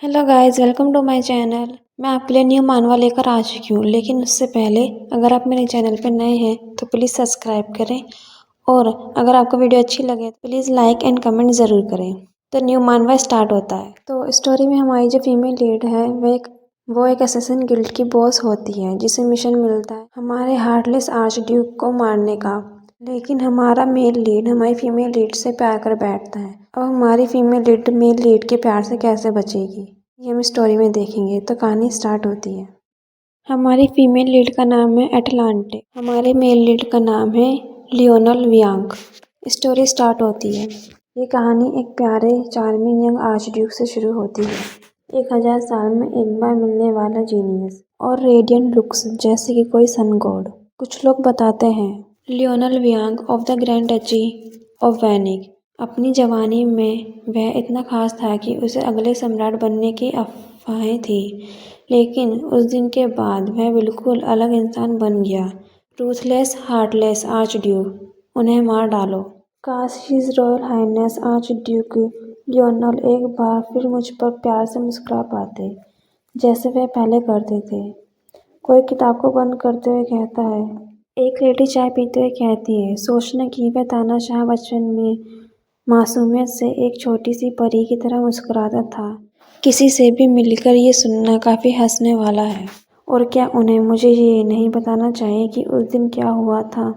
Hello guys, welcome to my channel. मैं आपके लिए न्यू मानवा लेकर आ चुकी हूँ, लेकिन उससे पहले अगर आप मेरे चैनल पर नए हैं तो प्लीज़ सब्सक्राइब करें और अगर आपको वीडियो अच्छी लगे तो प्लीज़ लाइक एंड कमेंट ज़रूर करें। तो न्यू मानवा स्टार्ट होता है। तो स्टोरी में हमारी जो फीमेल लीड है वो एक असैसिन गिल्ड की बॉस होती है, जिसे मिशन मिलता है हमारे हार्टलेस आर्च ड्यूक को मारने का। लेकिन हमारा मेल लीड हमारी फीमेल लीड से प्यार कर बैठता है। अब हमारी फीमेल लीड मेल लीड के प्यार से कैसे बचेगी, ये हम स्टोरी में देखेंगे। तो कहानी स्टार्ट होती है। हमारी फीमेल लीड का नाम है एटलांटे। हमारे मेल लीड का नाम है लियोनल वियांग। स्टोरी स्टार्ट होती है। ये कहानी एक प्यारे चार्मिंग यंग आर्चड्यूक से शुरू होती है। 1000 साल में एक बार मिलने वाला जीनियस और रेडियंट लुक्स जैसे कि कोई सन गॉड। कुछ लोग बताते हैं Lionel Wiang of the grand duchy of Venick. अपनी जवानी में वह इतना खास था कि उसे अगले सम्राट बनने की अफवाहें थी, लेकिन उस दिन के बाद वह बिल्कुल अलग इंसान बन गया। रूथलेस हार्टलेस आर्च ड्यूक, उन्हें मार डालो। काश his royal highness archduke Lionel एक बार फिर मुझ पर प्यार से मुस्कुरा पाते, जैसे वह पहले करते थे। कोई किताब को बंद करते हुए कहता है, एक लेडी चाय पीते हुए कहती है, सोचना कि वह तानाशाह बचपन में मासूमियत से एक छोटी सी परी की तरह मुस्कुराता था। किसी से भी मिलकर ये सुनना काफ़ी हंसने वाला है। और क्या उन्हें मुझे ये नहीं बताना चाहिए कि उस दिन क्या हुआ था?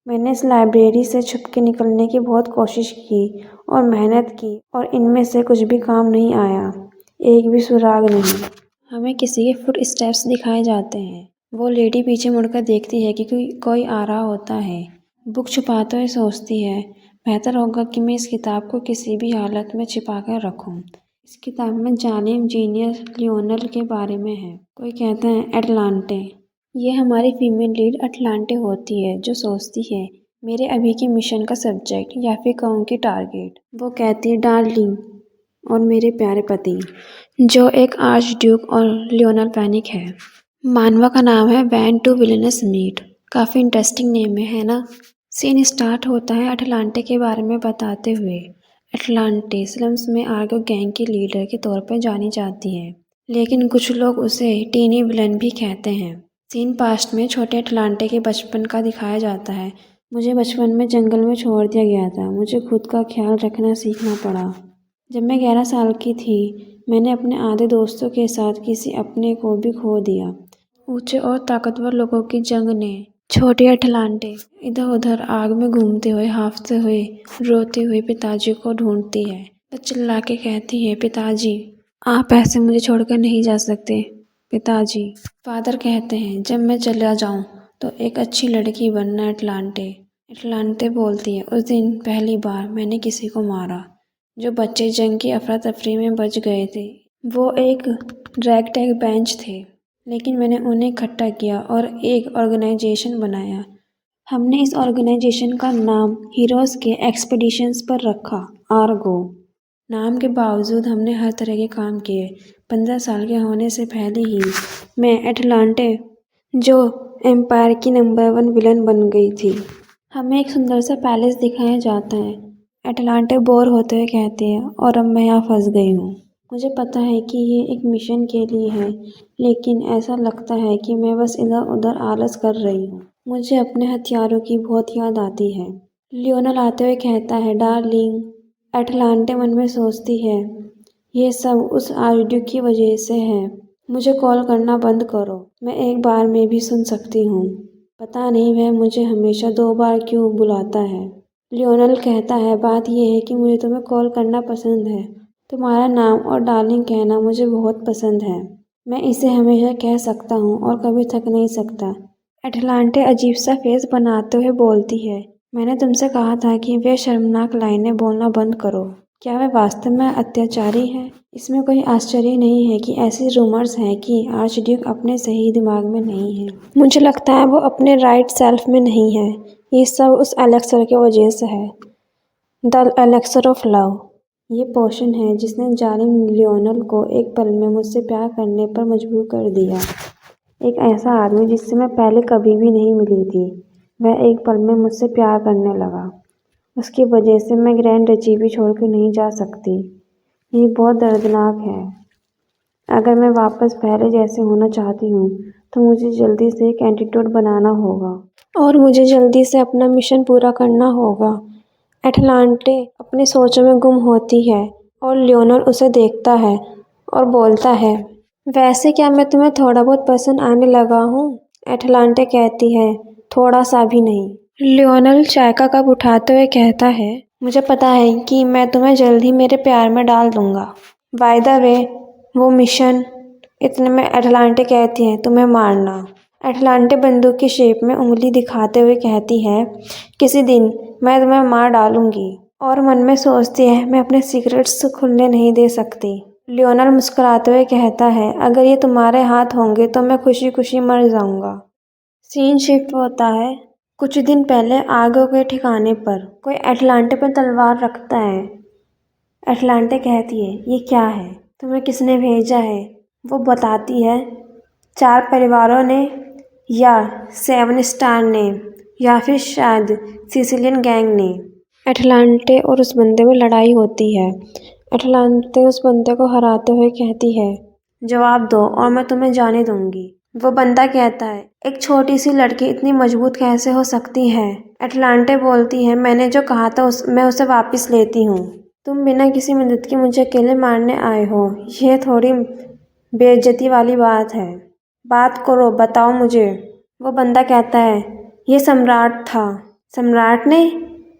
मैंने इस लाइब्रेरी से छुप के निकलने की बहुत कोशिश की और मेहनत की, और इनमें से कुछ भी काम नहीं आया। एक भी सुराग नहीं। हमें किसी के फुट स्टेप्स दिखाए जाते हैं। वो लेडी पीछे मुड़कर देखती है कि कोई आ रहा होता है। बुक छुपाते हुए सोचती है, बेहतर होगा कि मैं इस किताब को किसी भी हालत में छिपा कर रखूं। इस किताब में जालिम जीनियस लियोनल के बारे में है। कोई कहता है एटलांटे। ये हमारी फीमेल लीड एटलांटे होती है, जो सोचती है मेरे अभी के मिशन का सब्जेक्ट या फिर कहूँ कि टारगेट। वो कहती है डार्लिंग और मेरे प्यारे पति, जो एक आर्च ड्यूक और लियोनल पैनिक है। मानवा का नाम है वैन टू विलनस मीट। काफ़ी इंटरेस्टिंग नेम है ना। सीन स्टार्ट होता है अटलांटे के बारे में बताते हुए। अटलांटे स्लम्स में आर्गो गैंग की लीडर के तौर पर जानी जाती है, लेकिन कुछ लोग उसे टीनी विलन भी कहते हैं। सीन पास्ट में छोटे अटलांटे के बचपन का दिखाया जाता है। मुझे बचपन में जंगल में छोड़ दिया गया था। मुझे खुद का ख्याल रखना सीखना पड़ा। जब मैं 11 साल की थी, मैंने अपने आधे दोस्तों के साथ किसी अपने को भी खो दिया। ऊंचे और ताकतवर लोगों की जंग ने छोटे अटलांटे इधर उधर आग में घूमते हुए, हाफते हुए, रोते हुए पिताजी को ढूंढती है। वो चिल्ला के कहती है, पिताजी आप ऐसे मुझे छोड़कर नहीं जा सकते। पिताजी। फादर कहते हैं, जब मैं चला जाऊं तो एक अच्छी लड़की बनना अटलांटे। अटलांटे बोलती है, उस दिन पहली बार मैंने किसी को मारा। जो बच्चे जंग की अफरा तफरी में बच गए थे, वो एक ड्रैग टैग बेंच थे, लेकिन मैंने उन्हें इकट्ठा किया और एक ऑर्गेनाइजेशन बनाया। हमने इस ऑर्गेनाइजेशन का नाम हीरोज़ के एक्सपीडिशंस पर रखा, आर्गो। नाम के बावजूद हमने हर तरह के काम किए। 15 साल के होने से पहले ही मैं एटलांटे, जो एम्पायर की नंबर 1 विलन बन गई थी। हमें एक सुंदर सा पैलेस दिखाया जाता है। एटलांटे बोर होते हुए कहते हैं, और अब मैं यहाँ फंस गई हूँ। मुझे पता है कि ये एक मिशन के लिए है, लेकिन ऐसा लगता है कि मैं बस इधर उधर आलस कर रही हूँ। मुझे अपने हथियारों की बहुत याद आती है। लियोनल आते हुए कहता है, डार्लिंग। एटलांटे मन में सोचती है, ये सब उस आर्चड्यूक की वजह से है। मुझे कॉल करना बंद करो, मैं एक बार में भी सुन सकती हूँ। पता नहीं वह मुझे हमेशा 2 बार क्यों बुलाता है। लियोनल कहता है, बात यह है कि मुझे तुम्हें कॉल करना पसंद है। तुम्हारा नाम और डार्लिंग कहना मुझे बहुत पसंद है। मैं इसे हमेशा कह सकता हूँ और कभी थक नहीं सकता। एटलांटे अजीब सा फेस बनाते हुए बोलती है, मैंने तुमसे कहा था कि वे शर्मनाक लाइनें बोलना बंद करो। क्या वह वास्तव में अत्याचारी है? इसमें कोई आश्चर्य नहीं है कि ऐसी रूमर्स हैं कि आर्चड्यूक अपने सही दिमाग में नहीं है। मुझे लगता है वो अपने राइट सेल्फ में नहीं है। ये सब उस एलेक्सर की वजह से है। The elixir of love. ये पोशन है जिसने जालिम लियोनल को एक पल में मुझसे प्यार करने पर मजबूर कर दिया। एक ऐसा आदमी जिससे मैं पहले कभी भी नहीं मिली थी, वह एक पल में मुझसे प्यार करने लगा। उसकी वजह से मैं ग्रैंड डची भी छोड़ कर नहीं जा सकती। ये बहुत दर्दनाक है। अगर मैं वापस पहले जैसे होना चाहती हूँ तो मुझे जल्दी से एक एंटीडोट बनाना होगा और मुझे जल्दी से अपना मिशन पूरा करना होगा। एटलांटे अपनी सोचों में गुम होती है और लियोनल उसे देखता है और बोलता है, वैसे क्या मैं तुम्हें थोड़ा बहुत पसंद आने लगा हूँ? एटलांटे कहती है, थोड़ा सा भी नहीं। लियोनल चाय का कप उठाते हुए कहता है, मुझे पता है कि मैं तुम्हें जल्द ही मेरे प्यार में डाल दूंगा। बाय द वे, वो मिशन। इतने में एटलांटे कहती है, तुम्हें मारना। एटलांटे बंदूक की शेप में उंगली दिखाते हुए कहती है, किसी दिन मैं तुम्हें मार डालूंगी। और मन में सोचती है, मैं अपने सीक्रेट्स खुलने नहीं दे सकती। लियोनल मुस्कुराते हुए कहता है, अगर ये तुम्हारे हाथ होंगे तो मैं खुशी खुशी मर जाऊंगा। सीन शिफ्ट होता है। कुछ दिन पहले आगे के ठिकाने पर कोई एटलांटे पर तलवार रखता है। एटलांटे कहती है, ये क्या है? तुम्हें किसने भेजा है? वो बताती है, 4 परिवारों ने, या 7 स्टार ने, या फिर शायद सिसिलियन गैंग ने। एटलांटे और उस बंदे में लड़ाई होती है। एटलांटे उस बंदे को हराते हुए कहती है, जवाब दो और मैं तुम्हें जाने दूंगी। वो बंदा कहता है, एक छोटी सी लड़की इतनी मजबूत कैसे हो सकती है? एटलांटे बोलती है, मैंने जो कहा था मैं उसे वापस लेती हूँ। तुम बिना किसी मदद के मुझे अकेले मारने आए हो, यह थोड़ी बेइज्जती वाली बात है। बात करो, बताओ मुझे। वो बंदा कहता है, ये सम्राट था। सम्राट ने?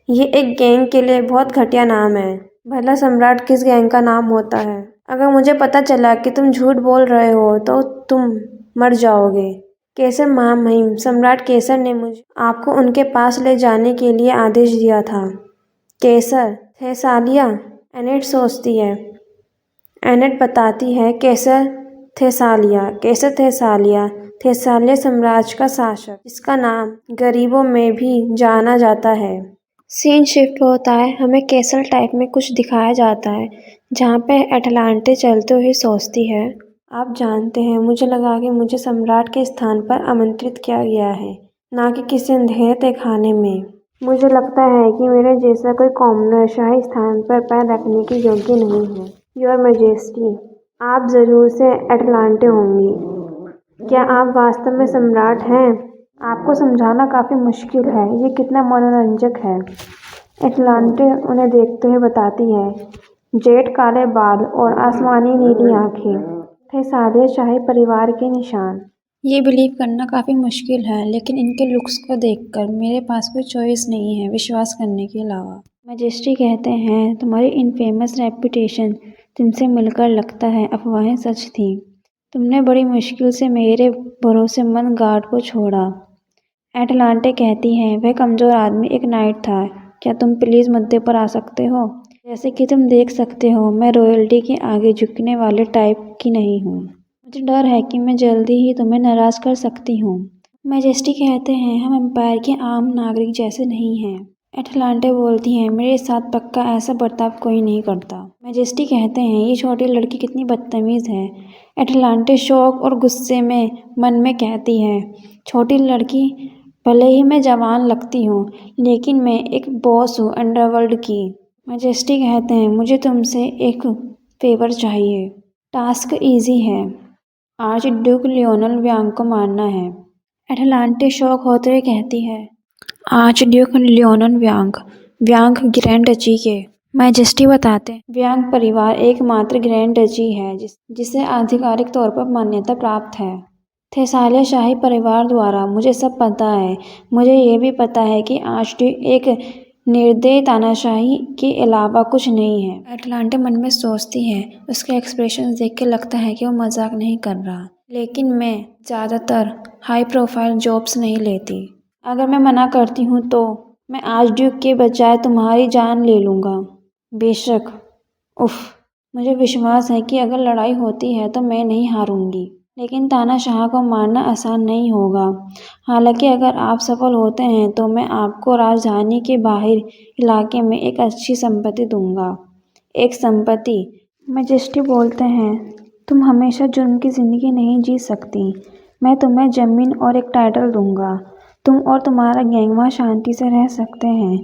ये एक गैंग के लिए बहुत घटिया नाम है। भला सम्राट किस गैंग का नाम होता है? अगर मुझे पता चला कि तुम झूठ बोल रहे हो तो तुम मर जाओगे। केसर महामहिम सम्राट केसर ने मुझे आपको उनके पास ले जाने के लिए आदेश दिया था। केसर? थेसालिया? एनेट सोचती है। एनेट बताती है, केसर थेसालिया। केसर थेसालिया, थेसालिया साम्राज्य का शासक, जिसका नाम गरीबों में भी जाना जाता है। सीन शिफ्ट होता है। हमें कैसल टाइप में कुछ दिखाया जाता है जहाँ पे एटलांटे चलते हुए सोचती है, आप जानते हैं, मुझे लगा कि मुझे सम्राट के स्थान पर आमंत्रित किया गया है, ना कि किसी अंधेरे तहखाने में। मुझे लगता है कि मेरे जैसा कोई कॉमनर शाही स्थान पर पैर रखने के योग्य नहीं है। योर मैजेस्टी, आप जरूर से एटलांटे होंगी। क्या आप वास्तव में सम्राट हैं? आपको समझाना काफ़ी मुश्किल है, ये कितना मनोरंजक है। एटलांटे उन्हें देखते हुए बताती है, जेट काले बाल और आसमानी नीली आंखें, थे सारे शाही परिवार के निशान। ये बिलीव करना काफ़ी मुश्किल है, लेकिन इनके लुक्स को देखकर मेरे पास कोई चॉइस नहीं है विश्वास करने के अलावा। मैजेस्टी कहते हैं, तुम्हारी इनफेमस रेपुटेशन तुमसे मिलकर लगता है अफवाहें सच थीं। तुमने बड़ी मुश्किल से मेरे भरोसेमंद गार्ड को छोड़ा। एटलांटे कहती है, वह कमज़ोर आदमी एक नाइट था। क्या तुम प्लीज़ मुद्दे पर आ सकते हो? जैसे कि तुम देख सकते हो, मैं रॉयल्टी के आगे झुकने वाले टाइप की नहीं हूँ। मुझे डर है कि मैं जल्दी ही तुम्हें नाराज़ कर सकती हूँ। मैजेस्टी कहते हैं, हम एम्पायर के आम नागरिक जैसे नहीं हैं। एटलांटे बोलती हैं, मेरे साथ पक्का ऐसा बर्ताव कोई नहीं करता। मैजेस्टी कहते हैं, ये छोटी लड़की कितनी बदतमीज़ है। एटलांटे शौक और गुस्से में मन में कहती है, छोटी लड़की? भले ही मैं जवान लगती हूँ, लेकिन मैं एक बॉस हूँ अंडरवर्ल्ड की। मैजेस्टी कहते हैं, मुझे तुमसे एक फेवर चाहिए। टास्क इजी है, आर्च ड्यूक लियोनल व्यांग को मारना है। एटलांटे शौक होते हुए कहती है, archduke Lionel Wiang, Wiang grand duchy के। मैजेस्टी बताते हैं, व्यांग परिवार एकमात्र ग्रैंड डची है जिसे आधिकारिक तौर पर मान्यता प्राप्त है। थेसालिया शाही परिवार द्वारा। मुझे सब पता है। मुझे ये भी पता है कि आर्चड्यूक एक निर्दयी तानाशाही के अलावा कुछ नहीं है। एटलांटे मन में सोचती है, उसके एक्सप्रेशन देख के लगता है कि वो मजाक नहीं कर रहा, लेकिन मैं ज़्यादातर हाई प्रोफाइल जॉब्स नहीं लेती। अगर मैं मना करती हूँ तो मैं आर्चड्यूक के बजाय तुम्हारी जान ले लूँगा। बेशक। उफ, मुझे विश्वास है कि अगर लड़ाई होती है तो मैं नहीं हारूंगी, लेकिन तानाशाह को मारना आसान नहीं होगा। हालांकि अगर आप सफल होते हैं तो मैं आपको राजधानी के बाहर इलाके में एक अच्छी संपत्ति दूंगा। एक संपत्ति? मैजेस्टी बोलते हैं, तुम हमेशा जुर्म की ज़िंदगी नहीं जी सकती। मैं तुम्हें ज़मीन और एक टाइटल दूंगा। तुम और तुम्हारा गैंग वहाँ शांति से रह सकते हैं।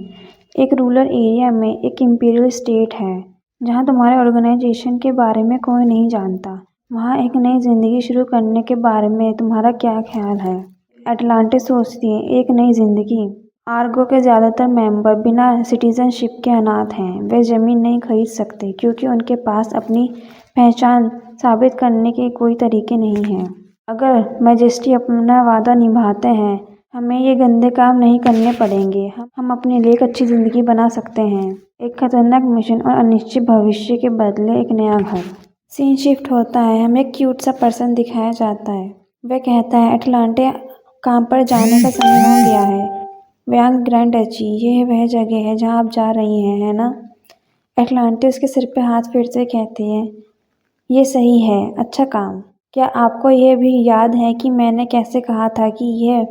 एक रूरल एरिया में एक इम्पीरियल स्टेट है जहाँ तुम्हारे ऑर्गेनाइजेशन के बारे में कोई नहीं जानता। वहाँ एक नई जिंदगी शुरू करने के बारे में तुम्हारा क्या ख्याल है? अटलांटिस सोचती है, एक नई जिंदगी। आर्गो के ज़्यादातर मेंबर बिना सिटीजनशिप के अनाथ हैं। वे ज़मीन नहीं खरीद सकते क्योंकि उनके पास अपनी पहचान साबित करने के कोई तरीके नहीं हैं। अगर मैजेस्टी अपना वादा निभाते हैं, हमें ये गंदे काम नहीं करने पड़ेंगे। हम अपने लिए एक अच्छी ज़िंदगी बना सकते हैं। एक खतरनाक मिशन और अनिश्चित भविष्य के बदले एक नया घर। सीन शिफ्ट होता है, हमें एक क्यूट सा पर्सन दिखाया जाता है। वह कहता है, अटलांटे काम पर जाने का समय हो गया है। व्यांग ग्रैंड डची, ये वह जगह है जहाँ आप जा रही हैं, है ना? अटलांटे उसके सिर पे हाथ फेरते कहती है, ये सही है, अच्छा काम। क्या आपको यह भी याद है कि मैंने कैसे कहा था कि यह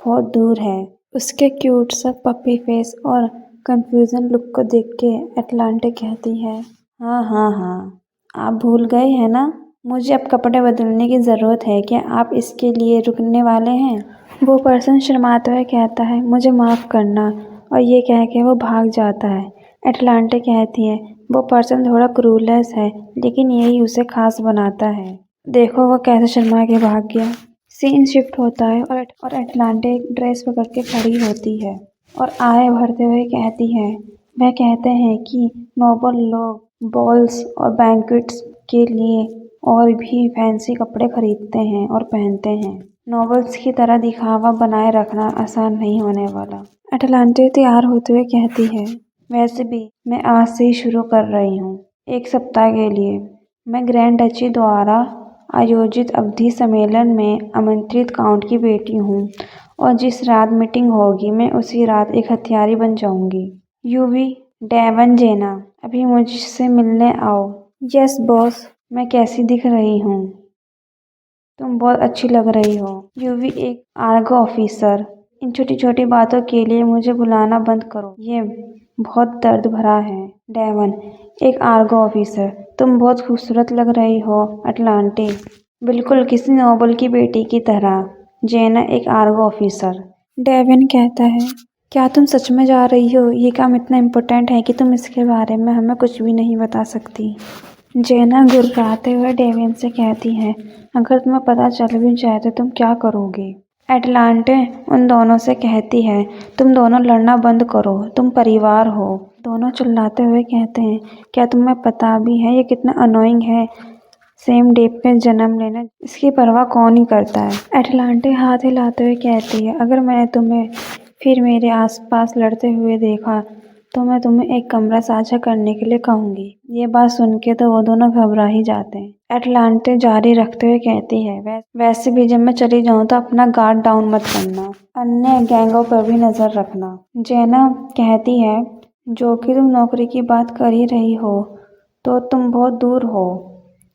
बहुत दूर है? उसके क्यूट सा पपी फेस और कंफ्यूजन लुक को देख के अटलांटे कहती है, हाँ हाँ हाँ, आप भूल गए हैं ना? मुझे अब कपड़े बदलने की ज़रूरत है। क्या आप इसके लिए रुकने वाले हैं? वो पर्सन शर्माते हुए कहता है, मुझे माफ़ करना, और ये कह के वो भाग जाता है। अटलांटे कहती है, वो पर्सन थोड़ा क्रूलेस है, लेकिन यही उसे खास बनाता है। देखो वो कैसे शर्मा के भाग गया। सीन शिफ्ट होता है और अटलांटे एक ड्रेस पकड़ के खड़ी होती है और आए भरते हुए कहती है, वह कहते हैं कि नोबल लोग बॉल्स और बैंक्वेट्स के लिए और भी फैंसी कपड़े खरीदते हैं और पहनते हैं। नॉवेल्स की तरह दिखावा बनाए रखना आसान नहीं होने वाला। अटलांटे तैयार होते हुए कहती है, वैसे भी मैं आज से ही शुरू कर रही हूँ, एक सप्ताह के लिए। मैं ग्रैंड डची द्वारा आयोजित अवधि सम्मेलन में आमंत्रित काउंट की बेटी हूँ और जिस रात मीटिंग होगी मैं उसी रात एक हथियारी बन जाऊंगी। यूवी, डेवन, जेना, अभी मुझसे मिलने आओ। यस बॉस, मैं कैसी दिख रही हूँ? तुम बहुत अच्छी लग रही हो। यूवी, एक आर्गो ऑफिसर। इन छोटी छोटी बातों के लिए मुझे बुलाना बंद करो, ये बहुत दर्द भरा है। डेवन, एक आर्गो ऑफिसर, तुम बहुत खूबसूरत लग रही हो। अटलांटे, बिल्कुल किसी नोबल की बेटी की तरह। जेना, एक आर्गो ऑफिसर। डेवन कहता है, क्या तुम सच में जा रही हो? ये काम इतना इम्पोर्टेंट है कि तुम इसके बारे में हमें कुछ भी नहीं बता सकती। जेना गुर्राते हुए डेवन से कहती है, अगर तुम्हें पता चल भी जाए तो तुम क्या करोगे? अटलांटे उन दोनों से कहती है, तुम दोनों लड़ना बंद करो, तुम परिवार हो। दोनों चिल्लाते हुए कहते हैं, क्या तुम्हें पता भी है ये कितना अनोइंग है? सेम डे पे जन्म लेना, इसकी परवाह कौन ही करता है? अटलांटे हाथ हिलाते हुए कहती है, अगर मैंने तुम्हें फिर मेरे आसपास लड़ते हुए देखा तो मैं तुम्हें एक कमरा साझा करने के लिए कहूँगी। ये बात सुन के तो वो दोनों घबरा ही जाते हैं। अटलांटे जारी रखते हुए कहती है, वैसे भी जब मैं चली जाऊँ तो अपना गार्ड डाउन मत करना, अन्य गैंगों पर भी नजर रखना। जेना कहती है, जो कि तुम नौकरी की बात कर ही रही हो तो तुम बहुत दूर हो,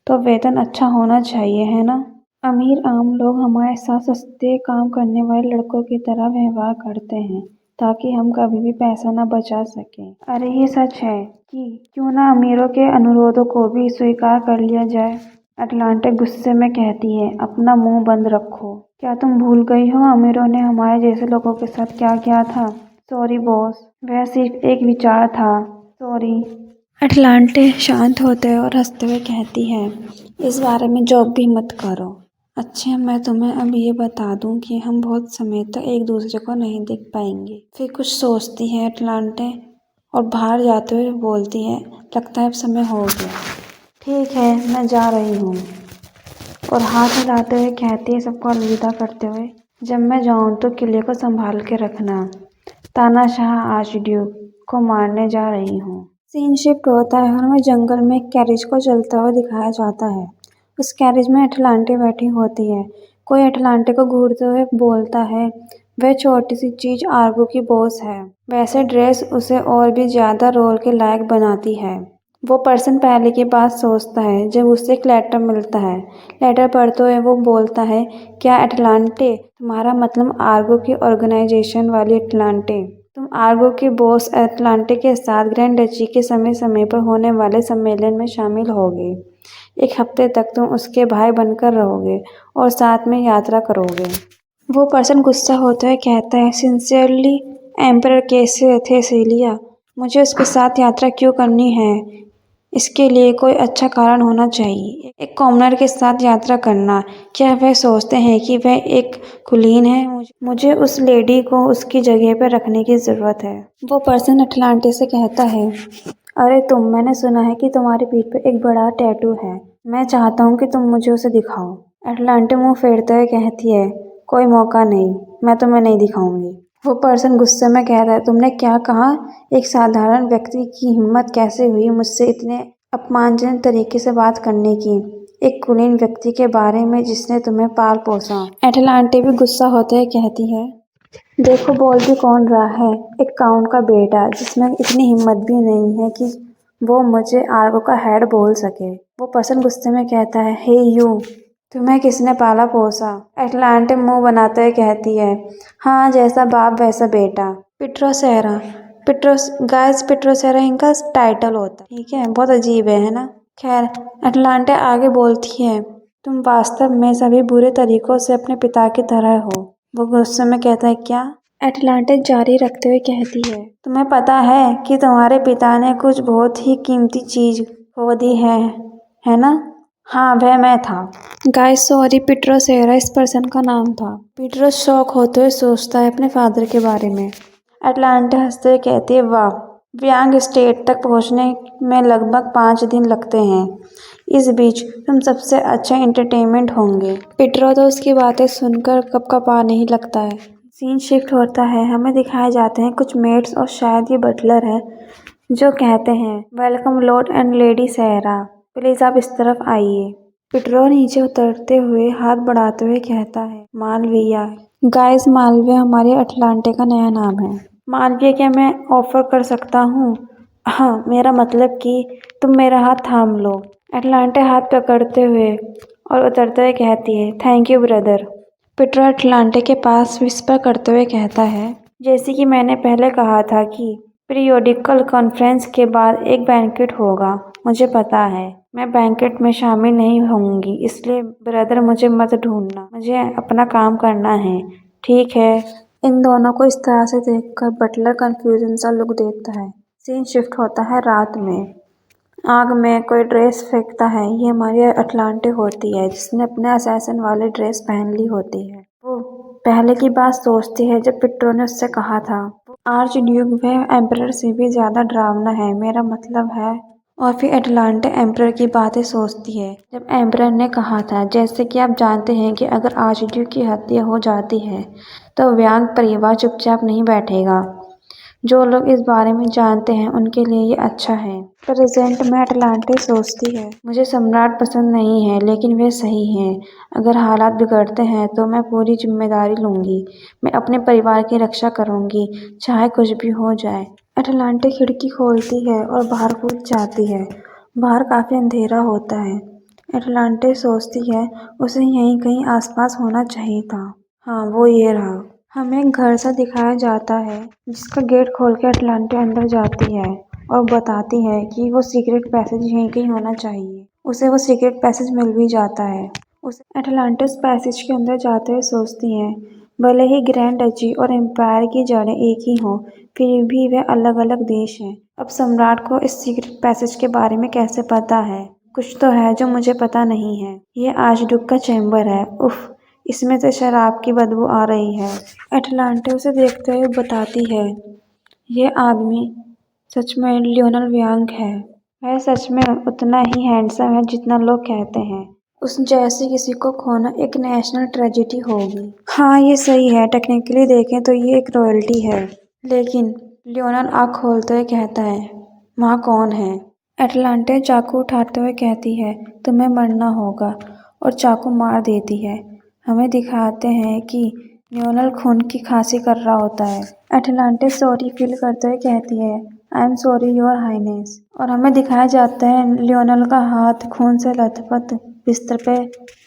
तो वेतन अच्छा होना चाहिए, है ना? अमीर आम लोग हमारे साथ सस्ते काम करने वाले लड़कों की तरह व्यवहार करते हैं ताकि हम कभी भी पैसा ना बचा सकें। अरे ये सच है कि क्यों ना अमीरों के अनुरोधों को भी स्वीकार कर लिया जाए। अटलांटे गुस्से में कहती है, अपना मुंह बंद रखो। क्या तुम भूल गई हो अमीरों ने हमारे जैसे लोगों के साथ क्या किया था? सॉरी बॉस, वह सिर्फ एक विचार था, सॉरी। अटलांटे शांत होते और हंसते हुए कहती है, इस बारे में जोक भी मत करो। अच्छा, मैं तुम्हें अब ये बता दूं कि हम बहुत समय तक एक दूसरे को नहीं देख पाएंगे। फिर कुछ सोचती है अटलांटे और बाहर जाते हुए बोलती है, लगता है अब समय हो गया। ठीक है, मैं जा रही हूँ, और हाथ हिलाते हुए कहती है सबको अलविदा करते हुए, जब मैं जाऊँ तो किले को संभाल के रखना। तानाशाह आर्चड्यूक को मारने जा रही हूँ। सीन शिफ्ट होता है और हमें जंगल में एक कैरेज को चलता हुआ दिखाया जाता है। उस कैरेज में अटलांटे बैठी होती है। कोई अटलांटे को घूरते हुए बोलता है, वह छोटी सी चीज आर्गो की बॉस है। वैसे ड्रेस उसे और भी ज्यादा रोल के लायक बनाती है। वो पर्सन पहले की बात सोचता है जब उसे एक लेटर मिलता है। लेटर पढ़ते हुए वो बोलता है, क्या अटलांटे, तुम्हारा मतलब आर्गो की ऑर्गेनाइजेशन वाली अटलांटे। तुम आर्गो के बॉस अटलांटे के साथ ग्रैंड डची के समय समय पर होने वाले सम्मेलन में शामिल होगे। एक हफ्ते तक तुम उसके भाई बनकर रहोगे और साथ में यात्रा करोगे। वो पर्सन गुस्सा होते हुए कहता है, सिंसियरली एम्परर कैसे थे सेलिया, मुझे उसके साथ यात्रा क्यों करनी है? इसके लिए कोई अच्छा कारण होना चाहिए। एक कॉमनर के साथ यात्रा करना, क्या वह सोचते हैं कि वह एक कुलीन है? मुझे उस लेडी को उसकी जगह पर रखने की ज़रूरत है। वो पर्सन अटलांटे से कहता है, अरे मैंने सुना है कि तुम्हारी पीठ पे एक बड़ा टैटू है। मैं चाहता हूँ कि तुम मुझे उसे दिखाओ। अटलांटे मुंह फेरते हुए कहती है, कोई मौका नहीं, मैं तुम्हें नहीं दिखाऊंगी। वो पर्सन गुस्से में कहता है, तुमने क्या कहा? एक साधारण व्यक्ति की हिम्मत कैसे हुई मुझसे इतने अपमानजनक तरीके से बात करने की, एक कुलीन व्यक्ति के बारे में जिसने तुम्हें पाल पोसा। एटलांटे भी गुस्सा होते हुए कहती है, देखो बोल भी कौन रहा है, एक काउंट का बेटा जिसमें इतनी हिम्मत भी नहीं है कि वो मुझे आर्गो का हेड बोल सके। वो पर्सन गुस्से में कहता है, हे यू, तुम्हें किसने पाला पोसा? एटलांटे मुंह बनाते हुए कहती है, हाँ जैसा बाप वैसा बेटा। पिट्रोसेरा, पिट्रोसेरा इनका टाइटल होता है, ठीक है, बहुत अजीब है ना। खैर, एटलांटे आगे बोलती है, तुम वास्तव में सभी बुरे तरीकों से अपने पिता की तरह हो। वो गुस्से में कहता है, क्या? एटलांटे जारी रखते हुए कहती है, तुम्हें पता है कि तुम्हारे पिता ने कुछ बहुत ही कीमती चीज खो दी है ना? हाँ, वह मैं था। गाइस सॉरी, पिट्रोसेरा इस पर्सन का नाम था। पीटरोस शॉक होते हुए सोचता है अपने फादर के बारे में। एटलांटे हंसते हुए कहती है, वाह, व्यांग स्टेट तक पहुंचने में लगभग 5 दिन लगते हैं। इस बीच तुम सबसे अच्छा एंटरटेनमेंट होंगे। पिटरो तो उसकी बातें सुनकर कपकपा नहीं लगता है। सीन शिफ्ट होता है, हमें दिखाए जाते हैं कुछ मेट्स और शायद ये बटलर है जो कहते हैं, वेलकम लॉर्ड एंड लेडी सहरा, प्लीज आप इस तरफ आइए। पिटरो नीचे उतरते हुए हाथ बढ़ाते हुए कहता है, मालविया। गाइस, मालविया हमारे अटलांटे का नया नाम है। मालविया, क्या मैं ऑफर कर सकता हूँ? हाँ, मेरा मतलब कि तुम मेरा हाथ थाम लो। एटलांटे हाथ पकड़ते हुए और उतरते हुए कहती है, थैंक यू ब्रदर। पिटरो एटलांटे के पास विस्पर करते हुए कहता है, जैसे कि मैंने पहले कहा था कि पीरियोडिकल कॉन्फ्रेंस के बाद एक बैंकेट होगा, मुझे पता है। मैं बैंकेट में शामिल नहीं होंगी, इसलिए ब्रदर मुझे मत ढूंढना, मुझे अपना काम करना है, ठीक है? इन दोनों को इस तरह से देखकर बटलर कंफ्यूजन सा लुक देता है। सीन शिफ्ट होता है रात में। आग में कोई ड्रेस फेंकता है, ये हमारी अटलांटे होती है जिसने अपने असैसन वाली ड्रेस पहन ली होती है। वो पहले की बात सोचती है जब पिट्रो ने उससे कहा था, आर्च ड्यूक वह एम्परर से भी ज्यादा डरावना है, मेरा मतलब है। और फिर एटलांटे एम्परर की बातें सोचती है जब एम्परर ने कहा था, जैसे कि आप जानते हैं कि अगर आर्च ड्यूक की हत्या हो जाती है तो व्यांग परिवार चुपचाप नहीं बैठेगा। जो लोग इस बारे में जानते हैं उनके लिए ये अच्छा है। प्रेजेंट में अटलांटे सोचती है, मुझे सम्राट पसंद नहीं है लेकिन वे सही हैं। अगर हालात बिगड़ते हैं तो मैं पूरी जिम्मेदारी लूंगी। मैं अपने परिवार की रक्षा करूंगी, चाहे कुछ भी हो जाए। अटलांटे खिड़की खोलती है और बाहर कूद जाती है। बाहर काफी अंधेरा होता है। अटलांटे सोचती है, उसे यहीं कहीं आसपास होना चाहिए था। हाँ, वो ये रहा। हमें एक घर सा दिखाया जाता है जिसका गेट खोल के अटलांटे अंदर जाती है और बताती है कि वो सीक्रेट पैसेज यहीं कहीं होना चाहिए। उसे वो सीक्रेट पैसेज मिल भी जाता है। उसे एटलांटे उस पैसेज के अंदर जाते हुए सोचती है, भले ही ग्रैंड डची और एम्पायर की जड़ें एक ही हों, फिर भी वे अलग अलग देश हैं। अब सम्राट को इस सीक्रेट पैसेज के बारे में कैसे पता है? कुछ तो है जो मुझे पता नहीं है। ये आर्चड्यूक का चैम्बर है। उफ, इसमें से शराब की बदबू आ रही है। एटलांटे उसे देखते हुए बताती है, ये आदमी सच में लियोनल व्यांग है। वह सच में उतना ही हैंडसम है जितना लोग कहते हैं। उस जैसे किसी को खोना एक नेशनल ट्रेजेडी होगी। हाँ, ये सही है, टेक्निकली देखें तो ये एक रॉयल्टी है। लेकिन लियोनल आँख खोलते हुए कहता है, वहाँ कौन है? एटलांटे चाकू उठाते हुए कहती है, तुम्हें मरना होगा, और चाकू मार देती है। हमें दिखाते हैं कि लियोनल खून की खांसी कर रहा होता है। एटलांटे सॉरी फील करते हुए कहती है, I am sorry your highness. और हमें दिखाया जाता है लियोनल का हाथ खून से लथपथ बिस्तर पे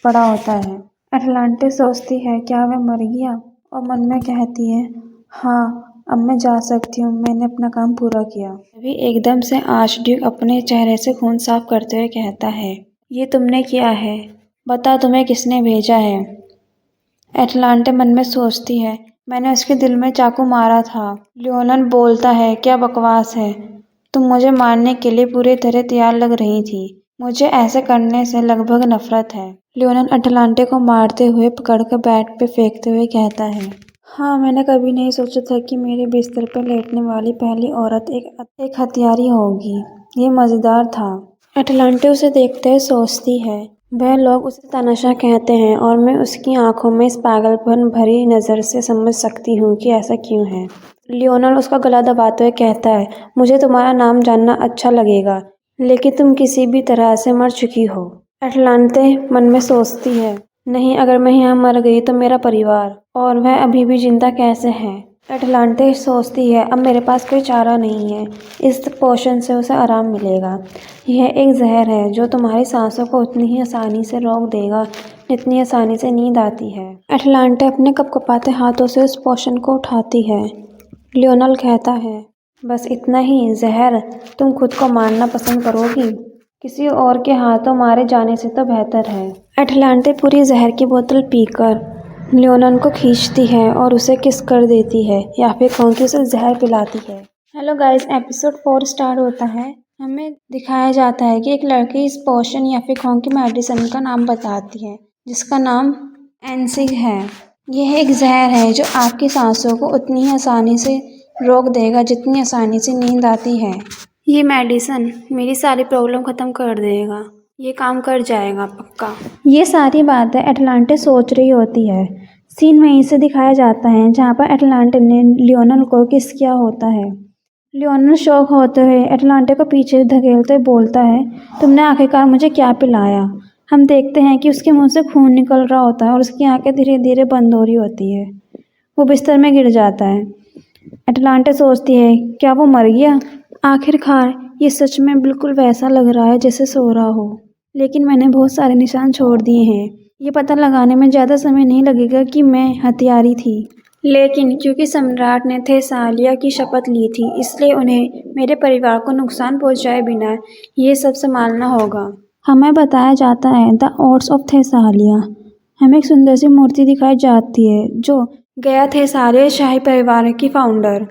पड़ा होता है। एटलांटे सोचती है, क्या वह मर गया? और मन में कहती है, हाँ, अब मैं जा सकती हूँ, मैंने अपना काम पूरा किया। अभी एकदम से आर्चड्यूक अपने चेहरे से खून साफ करते हुए कहता है, ये तुमने किया है? बता, तुम्हें किसने भेजा है? एटलांटे मन में सोचती है, मैंने उसके दिल में चाकू मारा था। लियोनल बोलता है, क्या बकवास है, तुम मुझे मारने के लिए पूरी तरह तैयार लग रही थी। मुझे ऐसे करने से लगभग नफरत है। लियोनल अटलांटे को मारते हुए पकड़कर बेड पे फेंकते हुए कहता है, हाँ, मैंने कभी नहीं सोचा था कि मेरे बिस्तर पर लेटने वाली पहली औरत एक हत्यारी होगी। ये मजेदार था। अटलांटे उसे देखते हुए सोचती है, वह लोग उसे तानाशाह कहते हैं और मैं उसकी आंखों में इस पागलपन भरी नज़र से समझ सकती हूँ कि ऐसा क्यों है। लियोनल उसका गला दबाते हुए कहता है, मुझे तुम्हारा नाम जानना अच्छा लगेगा, लेकिन तुम किसी भी तरह से मर चुकी हो। अटलांटे मन में सोचती है, नहीं, अगर मैं यहाँ मर गई तो मेरा परिवार और वह अभी भी जिंदा कैसे है। अटलांटे सोचती है, अब मेरे पास कोई चारा नहीं है। इस पोशन से उसे आराम मिलेगा। यह एक जहर है जो तुम्हारी सांसों को उतनी ही आसानी से रोक देगा जितनी आसानी से नींद आती है। अटलांटे अपने कपकपाते हाथों से उस पोशन को उठाती है। लियोनल कहता है, बस इतना ही जहर? तुम खुद को मारना पसंद करोगी? किसी और के हाथों मारे जाने से तो बेहतर है। अटलांटे पूरी जहर की बोतल पीकर लियोनल को खींचती है और उसे किस कर देती है या फिर खोंकी उसे जहर पिलाती है। हेलो गाइस, एपिसोड 4 स्टार्ट होता है। हमें दिखाया जाता है कि एक लड़की इस पोशन या फिर खोंकी मेडिसिन का नाम बताती है जिसका नाम एनसिग है। यह एक जहर है जो आपकी सांसों को उतनी ही आसानी से रोक देगा जितनी आसानी से नींद आती है। ये मेडिसिन मेरी सारी प्रॉब्लम ख़त्म कर देगा। ये काम कर जाएगा पक्का। ये सारी बातें अटलांटे सोच रही होती है। सीन वहीं से दिखाया जाता है जहाँ पर अटलांटे ने लियोनल को किस किया होता है। लियोनल शौक होते हुए अटलांटे को पीछे धकेलते बोलता है, तुमने आखिरकार मुझे क्या पिलाया। हम देखते हैं कि उसके मुंह से खून निकल रहा होता है और उसकी आंखें धीरे धीरे बंद हो रही होती है। वो बिस्तर में गिर जाता है। अटलांटे सोचती है, क्या वो मर गया? आखिरकार ये सच में बिल्कुल वैसा लग रहा है जैसे सो रहा हो, लेकिन मैंने बहुत सारे निशान छोड़ दिए हैं। ये पता लगाने में ज़्यादा समय नहीं लगेगा कि मैं हत्यारी थी, लेकिन क्योंकि सम्राट ने थेसालिया की शपथ ली थी, इसलिए उन्हें मेरे परिवार को नुकसान पहुंचाए बिना ये सब संभालना होगा। हमें बताया जाता है द ऑर्ड्स ऑफ थेसालिया। हमें एक सुंदर सी मूर्ति दिखाई जाती है जो गया थेसालिया शाही परिवार की फाउंडर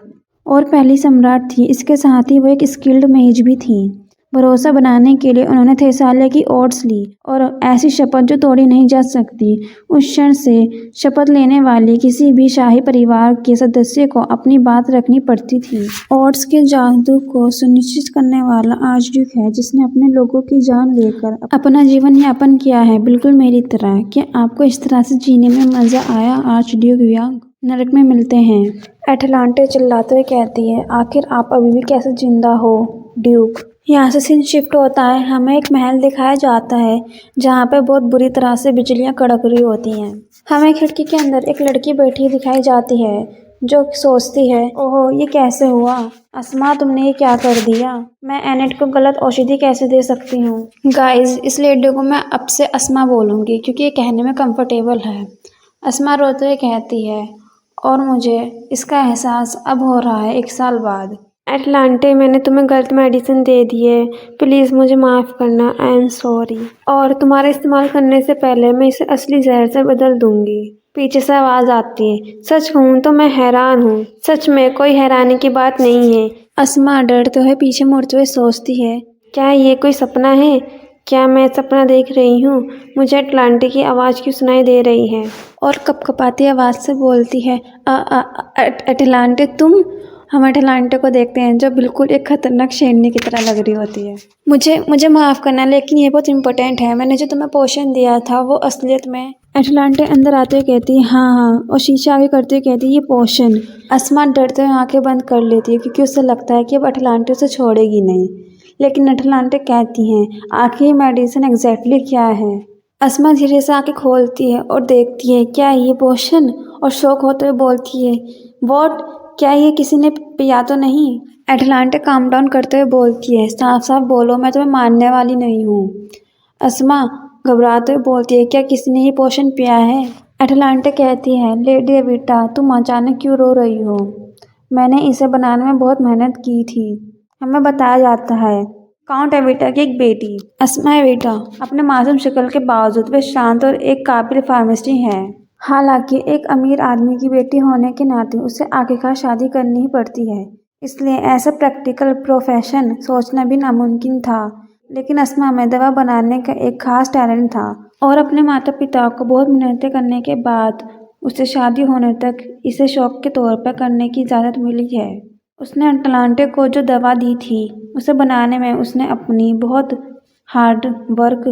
और पहली सम्राट थी। इसके साथ ही वो एक स्किल्ड मेज भी थी। भरोसा बनाने के लिए उन्होंने थेसालिया की ओट्स ली और ऐसी शपथ जो तोड़ी नहीं जा सकती। उस क्षण से शपथ लेने वाले किसी भी शाही परिवार के सदस्य को अपनी बात रखनी पड़ती थी। ओट्स के जादू को सुनिश्चित करने वाला आर्चड्यूक है जिसने अपने लोगों की जान लेकर अपना जीवन यापन किया है, बिल्कुल मेरी तरह। क्या आपको इस तरह से जीने में मजा आया आर्चड्यूक यांग? नरक में मिलते हैं। अटलांटे चिल्लाते हुए कहती है, आखिर आप अभी भी कैसे जिंदा हो ड्यूक? यहाँ से सीन शिफ्ट होता है। हमें एक महल दिखाया जाता है जहाँ पे बहुत बुरी तरह से बिजलियाँ कड़क रही होती हैं। हमें खिड़की के अंदर एक लड़की बैठी दिखाई जाती है जो सोचती है, ओहो, ये कैसे हुआ? अस्मा, तुमने ये क्या कर दिया? मैं एनेट को गलत औषधि कैसे दे सकती हूँ? गाइस, इस लेडी को मैं अब से अस्मा बोलूँगी क्योंकि ये कहने में कंफर्टेबल है। अस्मा रोते हुए कहती है, और मुझे इसका एहसास अब हो रहा है 1 साल बाद। अटलांटे, मैंने तुम्हें गलत मेडिसिन दे दी है, प्लीज़ मुझे माफ़ करना, आई एम सॉरी। और तुम्हारे इस्तेमाल करने से पहले मैं इसे असली जहर से बदल दूंगी। पीछे से आवाज़ आती है, सच कहूँ तो मैं हैरान हूँ। सच में कोई हैरानी की बात नहीं है। अस्मा डरते हुए पीछे मुड़ते हुए सोचती है, क्या ये कोई सपना है? क्या मैं सपना देख रही हूँ? मुझे अटलांटे की आवाज़ क्यों सुनाई दे रही है? और कपकपाती आवाज़ से बोलती है, अटलांटे तुम? हम अटलांटे को देखते हैं जो बिल्कुल एक खतरनाक शेरनी की तरह लग रही होती है। मुझे माफ़ करना, लेकिन ये बहुत इंपॉर्टेंट है। मैंने जो तुम्हें पोशन दिया था वो असलियत में। अटलांटे अंदर आते हुए कहती है, हाँ हाँ, और शीशा आगे करते हुए कहती है, ये पोशन। अस्मा डरते हुए आंखें बंद कर लेती है क्योंकि उसे लगता है कि अब अटलांटे उसे छोड़ेगी नहीं। लेकिन अटलांटे कहती हैं, आखिर मेडिसिन एग्जैक्टली क्या है? अस्मा धीरे से आंखें खोलती है और देखती है, क्या ये पोशन? और शौक होते हुए बोलती है, वॉट? क्या ये किसी ने पिया तो नहीं? अटलांटे काम डाउन करते हुए बोलती है, साफ साफ बोलो, मैं तुम्हें मारने वाली नहीं हूँ। अस्मा घबराते हुए बोलती है, क्या किसी ने ये पोशन पिया है? अटलांटे कहती है, लेडी एविटा, तुम अचानक क्यों रो रही हो? मैंने इसे बनाने में बहुत मेहनत की थी। हमें बताया जाता है काउंट एविटा की एक बेटी अस्मा एविटा अपने मासूम शक्ल के बावजूद वे शांत और एक काबिल फार्मासिस्ट है। हालांकि एक अमीर आदमी की बेटी होने के नाते उसे आखिरकार शादी करनी ही पड़ती है। इसलिए ऐसा प्रैक्टिकल प्रोफेशन सोचना भी नामुमकिन था। लेकिन अस्मा में दवा बनाने का एक खास टैलेंट था और अपने माता पिता को बहुत मेहनत करने के बाद उसे शादी होने तक इसे शौक के तौर पर करने की इजाज़त मिली है। उसने अटलांटे को जो दवा दी थी उसे बनाने में उसने अपनी बहुत हार्ड वर्क